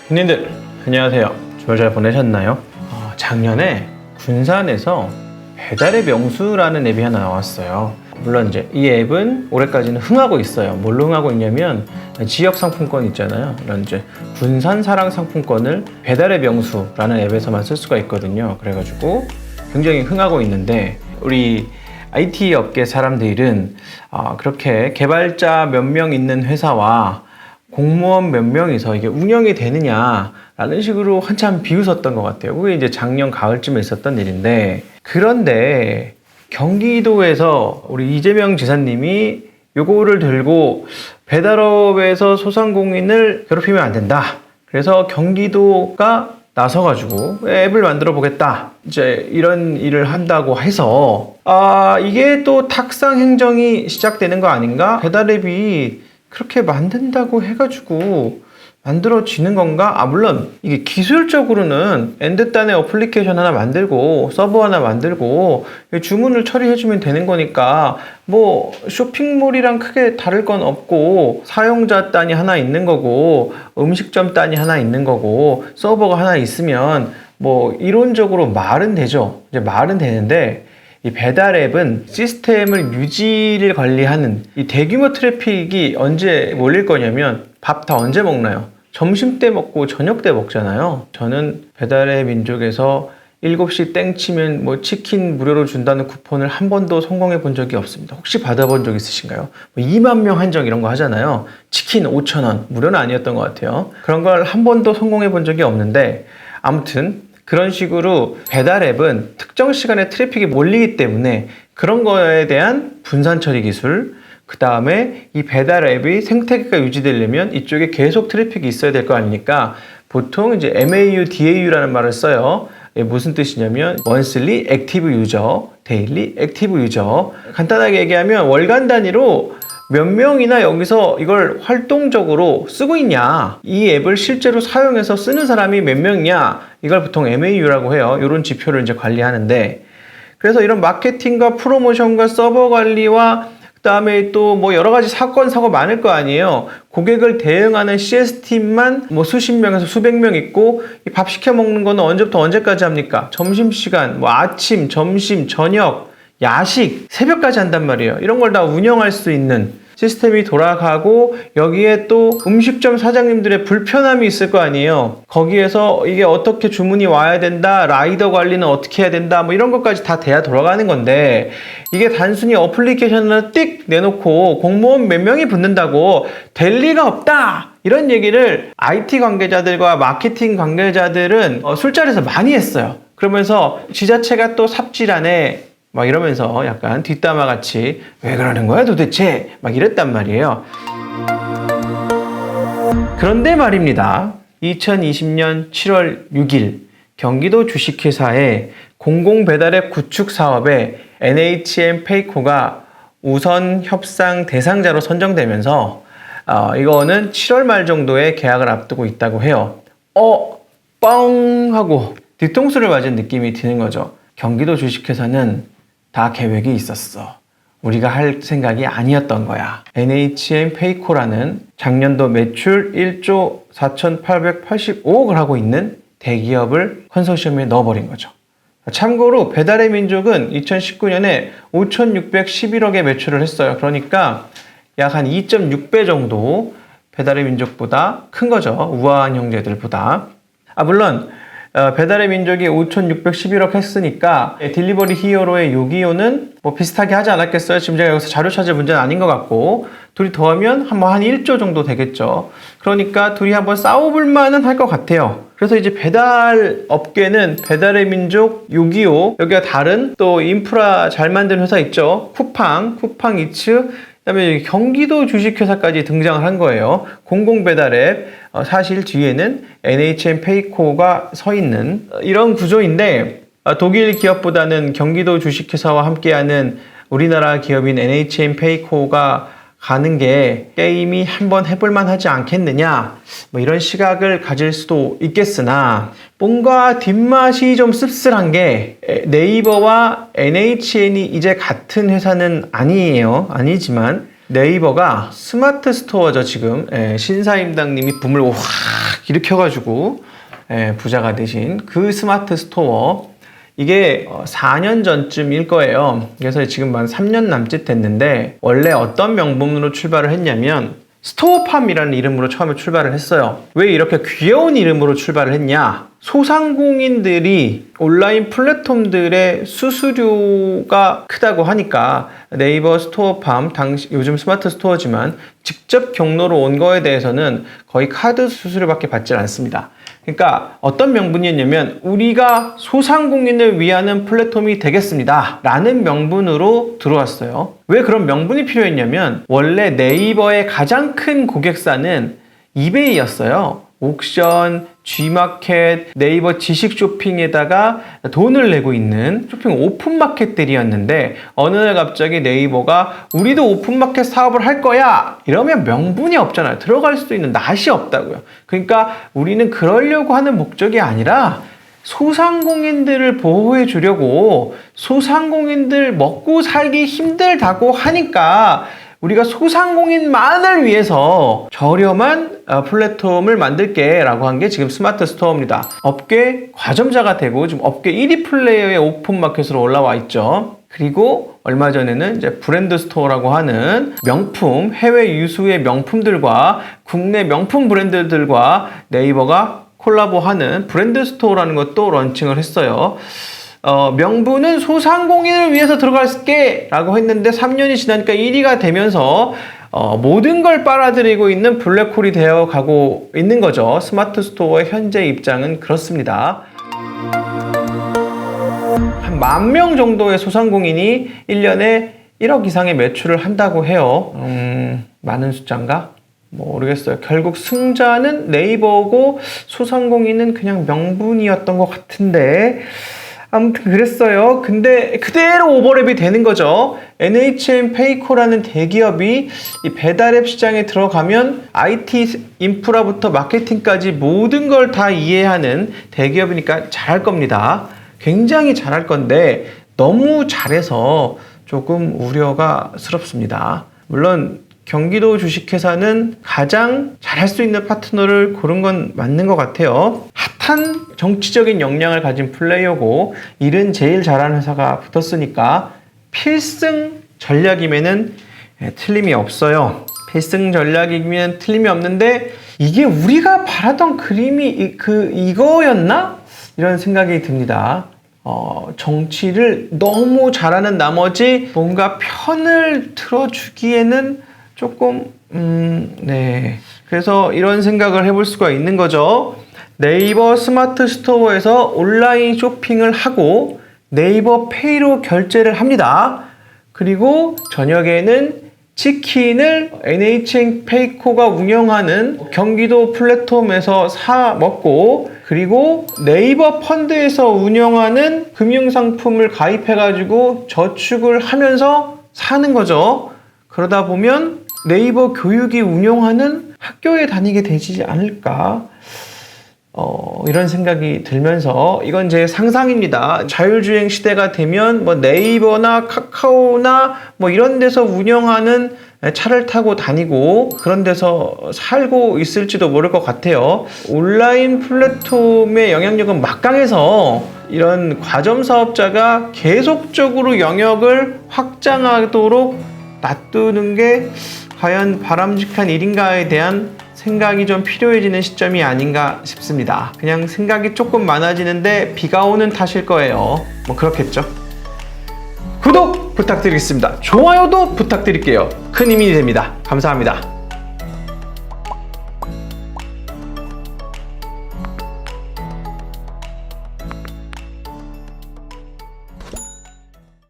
형님들 안녕하세요. 주말 잘 보내셨나요? 작년에 군산에서 배달의 명수라는 앱이 하나 나왔어요. 물론 이제 이 앱은 올해까지는 흥하고 있어요. 뭘로 흥하고 있냐면 지역 상품권 있잖아요. 이런 이제 군산 사랑 상품권을 배달의 명수라는 앱에서만 쓸 수가 있거든요. 그래가지고 굉장히 흥하고 있는데 우리 IT 업계 사람들은 그렇게 개발자 몇 명 있는 회사와 공무원 몇 명이서 이게 운영이 되느냐라는 식으로 한참 비웃었던 것 같아요. 그게 이제 작년 가을쯤에 있었던 일인데, 그런데 경기도에서 우리 이재명 지사님이 요거를 들고 배달업에서 소상공인을 괴롭히면 안 된다. 그래서 경기도가 나서가지고 앱을 만들어 보겠다. 이제 이런 일을 한다고 해서 이게 또 탁상 행정이 시작되는 거 아닌가? 배달앱이 그렇게 만든다고 해가지고 만들어지는 건가? 물론 이게 기술적으로는 엔드단의 어플리케이션 하나 만들고 서버 하나 만들고 주문을 처리해주면 되는 거니까 뭐 쇼핑몰이랑 크게 다를 건 없고, 사용자 단이 하나 있는 거고 음식점 단이 하나 있는 거고 서버가 하나 있으면 뭐 이론적으로 말은 되죠. 이제 말은 되는데, 이 배달 앱은 시스템을 유지를 관리하는 이 대규모 트래픽이 언제 몰릴 거냐면, 밥 다 언제 먹나요? 점심 때 먹고 저녁 때 먹잖아요. 저는 배달의 민족에서 7시 땡 치면 뭐 치킨 무료로 준다는 쿠폰을 한 번도 성공해 본 적이 없습니다. 혹시 받아본 적 있으신가요? 뭐 2만 명 한정 이런 거 하잖아요. 치킨 5,000원, 무료는 아니었던 것 같아요. 그런 걸 한 번도 성공해 본 적이 없는데, 아무튼 그런 식으로 배달 앱은 특정 시간에 트래픽이 몰리기 때문에 그런 거에 대한 분산 처리 기술, 그 다음에 이 배달 앱이 생태계가 유지되려면 이쪽에 계속 트래픽이 있어야 될 거 아닙니까? 보통 이제 MAU, DAU라는 말을 써요. 무슨 뜻이냐면 monthly active user, daily active user. 간단하게 얘기하면 월간 단위로 몇 명이나 여기서 이걸 활동적으로 쓰고 있냐, 이 앱을 실제로 사용해서 쓰는 사람이 몇 명이냐, 이걸 보통 MAU라고 해요. 이런 지표를 이제 관리하는데, 그래서 이런 마케팅과 프로모션과 서버 관리와 그 다음에 또 뭐 여러 가지 사건, 사고 많을 거 아니에요. 고객을 대응하는 CS팀만 뭐 수십 명에서 수백 명 있고, 이 밥 시켜 먹는 거는 언제부터 언제까지 합니까? 점심시간, 뭐 아침, 점심, 저녁, 야식, 새벽까지 한단 말이에요. 이런 걸 다 운영할 수 있는 시스템이 돌아가고, 여기에 또 음식점 사장님들의 불편함이 있을 거 아니에요. 거기에서 이게 어떻게 주문이 와야 된다, 라이더 관리는 어떻게 해야 된다, 뭐 이런 것까지 다 돼야 돌아가는 건데, 이게 단순히 어플리케이션을 띡 내놓고 공무원 몇 명이 붙는다고 될 리가 없다, 이런 얘기를 IT 관계자들과 마케팅 관계자들은 술자리에서 많이 했어요. 그러면서 지자체가 또 삽질하네 막 이러면서 약간 뒷담화 같이 왜 그러는 거야 도대체 막 이랬단 말이에요. 그런데 말입니다. 2020년 7월 6일 경기도 주식회사의 공공배달앱 구축 사업에 NHN 페이코가 우선 협상 대상자로 선정되면서 이거는 7월 말 정도에 계약을 앞두고 있다고 해요. 뻥 하고 뒤통수를 맞은 느낌이 드는 거죠. 경기도 주식회사는 다 계획이 있었어. 우리가 할 생각이 아니었던 거야. NHN 페이코라는 작년도 매출 1조 4,885억을 하고 있는 대기업을 컨소시엄에 넣어버린 거죠. 참고로 배달의 민족은 2019년에 5,611억의 매출을 했어요. 그러니까 약 한 2.6배 정도 배달의 민족보다 큰 거죠. 우아한 형제들보다. 물론 배달의 민족이 5,611억 했으니까 딜리버리 히어로의 요기요는 뭐 비슷하게 하지 않았겠어요? 지금 제가 여기서 자료 찾을 문제는 아닌 것 같고, 둘이 더하면 한 1조 정도 되겠죠. 그러니까 둘이 한번 싸워볼 만은 할 것 같아요. 그래서 이제 배달 업계는 배달의 민족, 요기요, 여기가 다른 또 인프라 잘 만든 회사 있죠. 쿠팡이츠, 그다음에 경기도 주식회사까지 등장을 한 거예요. 공공배달앱, 사실 뒤에는 NHN 페이코가 서 있는 이런 구조인데, 독일 기업보다는 경기도 주식회사와 함께하는 우리나라 기업인 NHN 페이코가 가는 게 게임이 한번 해볼만 하지 않겠느냐, 뭐 이런 시각을 가질 수도 있겠으나, 뭔가 뒷맛이 좀 씁쓸한 게 네이버와 NHN이 이제 같은 회사는 아니지만 네이버가 스마트 스토어죠, 지금. 신사임당님이 붐을 확 일으켜가지고 부자가 되신 그 스마트 스토어. 이게 4년 전쯤일 거예요. 그래서 지금 한 3년 남짓 됐는데, 원래 어떤 명분으로 출발을 했냐면 스토어팜이라는 이름으로 처음에 출발을 했어요. 왜 이렇게 귀여운 이름으로 출발을 했냐? 소상공인들이 온라인 플랫폼들의 수수료가 크다고 하니까 네이버 스토어팜, 요즘 스마트 스토어지만 직접 경로로 온 거에 대해서는 거의 카드 수수료밖에 받지 않습니다. 그러니까 어떤 명분이었냐면 우리가 소상공인을 위하는 플랫폼이 되겠습니다 라는 명분으로 들어왔어요. 왜 그런 명분이 필요했냐면 원래 네이버의 가장 큰 고객사는 이베이였어요. 옥션, G마켓, 네이버 지식 쇼핑에다가 돈을 내고 있는 쇼핑 오픈마켓들이었는데, 어느 날 갑자기 네이버가 우리도 오픈마켓 사업을 할 거야 이러면 명분이 없잖아요. 들어갈 수도 있는 낯이 없다고요. 그러니까 우리는 그러려고 하는 목적이 아니라 소상공인들을 보호해 주려고, 소상공인들 먹고 살기 힘들다고 하니까 우리가 소상공인만을 위해서 저렴한 플랫폼을 만들게 라고 한 게 지금 스마트 스토어입니다. 업계 과점자가 되고 지금 업계 1위 플레이어의 오픈마켓으로 올라와 있죠. 그리고 얼마 전에는 이제 브랜드 스토어라고 하는 명품, 해외 유수의 명품들과 국내 명품 브랜드들과 네이버가 콜라보하는 브랜드 스토어라는 것도 런칭을 했어요. 명분은 소상공인을 위해서 들어갈게 라고 했는데 3년이 지나니까 1위가 되면서 모든 걸 빨아들이고 있는 블랙홀이 되어 가고 있는 거죠. 스마트 스토어의 현재 입장은 그렇습니다. 한 10,000명 정도의 소상공인이 1년에 1억 이상의 매출을 한다고 해요. 많은 숫자인가? 모르겠어요. 결국 승자는 네이버고 소상공인은 그냥 명분이었던 것 같은데, 아무튼 그랬어요. 근데 그대로 오버랩이 되는 거죠. NHN 페이코라는 대기업이 이 배달앱 시장에 들어가면 IT 인프라부터 마케팅까지 모든 걸 다 이해하는 대기업이니까 잘할 겁니다. 굉장히 잘할 건데 너무 잘해서 조금 우려가 스럽습니다. 물론 경기도 주식회사는 가장 잘할 수 있는 파트너를 고른 건 맞는 것 같아요. 핫한 정치적인 역량을 가진 플레이어고 일은 제일 잘하는 회사가 붙었으니까 필승 전략이면은 틀림이 없어요. 필승 전략이면 틀림이 없는데 이게 우리가 바라던 그림이 이거였나? 이런 생각이 듭니다. 정치를 너무 잘하는 나머지 뭔가 편을 들어주기에는 조금 네. 그래서 이런 생각을 해볼 수가 있는 거죠. 네이버 스마트 스토어에서 온라인 쇼핑을 하고 네이버 페이로 결제를 합니다. 그리고 저녁에는 치킨을 NHN 페이코가 운영하는 경기도 플랫폼에서 사 먹고, 그리고 네이버 펀드에서 운영하는 금융상품을 가입해가지고 저축을 하면서 사는 거죠. 그러다 보면 네이버 교육이 운영하는 학교에 다니게 되지 않을까, 이런 생각이 들면서, 이건 제 상상입니다. 자율주행 시대가 되면 뭐 네이버나 카카오나 뭐 이런 데서 운영하는 차를 타고 다니고 그런 데서 살고 있을지도 모를 것 같아요. 온라인 플랫폼의 영향력은 막강해서 이런 과점 사업자가 계속적으로 영역을 확장하도록 놔두는 게 과연 바람직한 일인가에 대한 생각이 좀 필요해지는 시점이 아닌가 싶습니다. 그냥 생각이 조금 많아지는데 비가 오는 탓일 거예요. 뭐 그렇겠죠. 구독 부탁드리겠습니다. 좋아요도 부탁드릴게요. 큰 힘이 됩니다. 감사합니다.